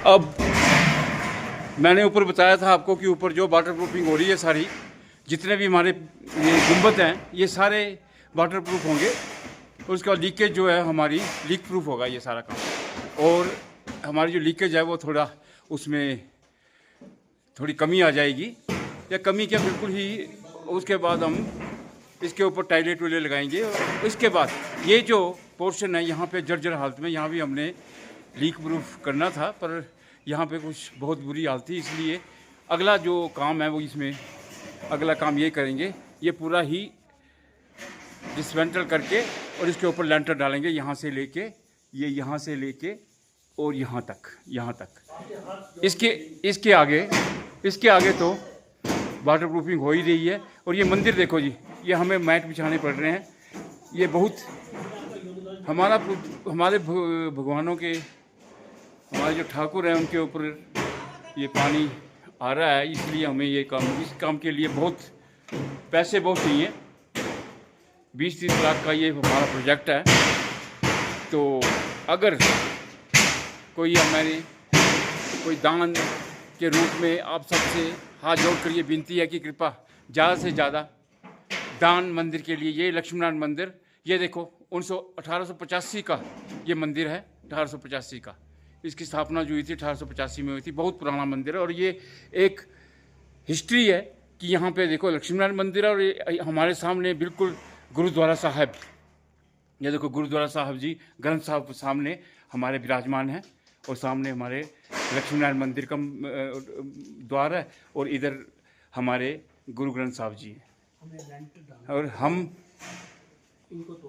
अब मैंने ऊपर बताया था आपको कि ऊपर जो वाटर प्रूफिंग हो रही है सारी, जितने भी हमारे ये गुंबद हैं ये सारे वाटर प्रूफ होंगे। और उसका लीकेज जो है हमारी लीक प्रूफ होगा ये सारा काम। और हमारी जो लीकेज है वो थोड़ा उसमें थोड़ी कमी आ जाएगी, या कमी क्या बिल्कुल ही। उसके बाद हम इसके ऊपर टाइलेट वाले लगाएंगे। और इसके बाद ये जो पोर्शन है यहाँ पे जर्जर हालत में, यहाँ भी हमने लीक प्रूफ करना था, पर यहाँ पे कुछ बहुत बुरी हालत थी, इसलिए अगला जो काम है वो इसमें अगला काम ये करेंगे, ये पूरा ही डिसमेंटल करके और इसके ऊपर लेंटर डालेंगे, यहाँ से लेके ये यहाँ से लेके और यहाँ तक। इसके आगे तो वाटर प्रूफिंग हो ही रही है। और ये मंदिर देखो जी, ये हमें मैट बिछाने पड़ रहे हैं। ये बहुत हमारे भगवानों के, हमारे जो ठाकुर हैं उनके ऊपर ये पानी आ रहा है, इसलिए हमें ये इस काम के लिए बहुत पैसे बहुत चाहिए। 20-30 लाख का ये हमारा प्रोजेक्ट है। तो अगर कोई दान के रूप में आप सबसे हाथ जोड़ कर ये विनती है कि कृपा ज़्यादा से ज़्यादा दान मंदिर के लिए। ये लक्ष्मीनारायण मंदिर, ये देखो 1885 का ये मंदिर है, 1885 का इसकी स्थापना जो हुई थी 1885 में हुई थी। बहुत पुराना मंदिर है और ये एक हिस्ट्री है कि यहाँ पे देखो लक्ष्मीनारायण मंदिर है। और ये हमारे सामने बिल्कुल गुरुद्वारा साहब, ये देखो गुरुद्वारा साहब जी, ग्रंथ साहब सामने हमारे विराजमान हैं। और सामने हमारे लक्ष्मीनारायण मंदिर का द्वार है और इधर हमारे गुरु ग्रंथ साहब जी हैं। और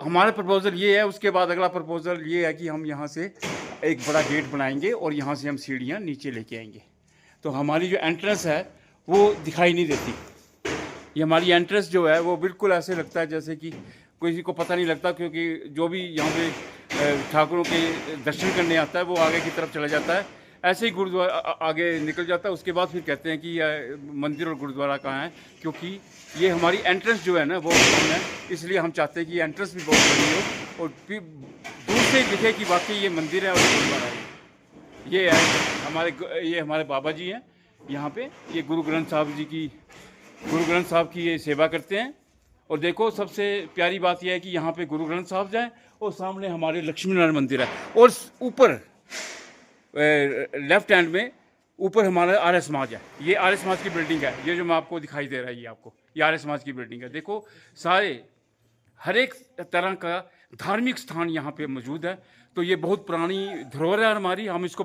हमारा प्रपोजल ये है। उसके बाद अगला प्रपोजल ये है कि हम यहाँ से एक बड़ा गेट बनाएंगे और यहाँ से हम सीढ़ियाँ नीचे लेके आएंगे। तो हमारी जो एंट्रेंस है वो दिखाई नहीं देती। ये हमारी एंट्रेंस जो है वो बिल्कुल ऐसे लगता है जैसे कि किसी को पता नहीं लगता, क्योंकि जो भी यहाँ पे ठाकुरों के दर्शन करने आता है वो आगे की तरफ चला जाता है, ऐसे ही गुरुद्वारा आगे निकल जाता है। उसके बाद फिर कहते हैं कि मंदिर और गुरुद्वारा कहाँ है, क्योंकि ये हमारी एंट्रेंस जो है ना वो कम है। इसलिए हम चाहते हैं कि एंट्रेंस भी बहुत बड़ी हो और फिर दूर से दिखे कि वाकई ये मंदिर है और गुरुद्वारा है। ये है ये हमारे बाबा जी हैं यहाँ पे। ये गुरु ग्रंथ साहब की ये सेवा करते हैं। और देखो सबसे प्यारी बात यह है कि यहाँ पे गुरु ग्रंथ साहब जाएँ और सामने हमारे लक्ष्मीनारायण मंदिर है। और ऊपर लेफ्ट हैंड में ऊपर हमारा आर्य समाज है। ये आर्य समाज की बिल्डिंग है, ये जो मैं आपको दिखाई दे रहा है, ये आपको ये आर्य समाज की बिल्डिंग है। देखो सारे हर एक तरह का धार्मिक स्थान यहाँ पे मौजूद है। तो ये बहुत पुरानी धरोहर है हमारी, हम इसको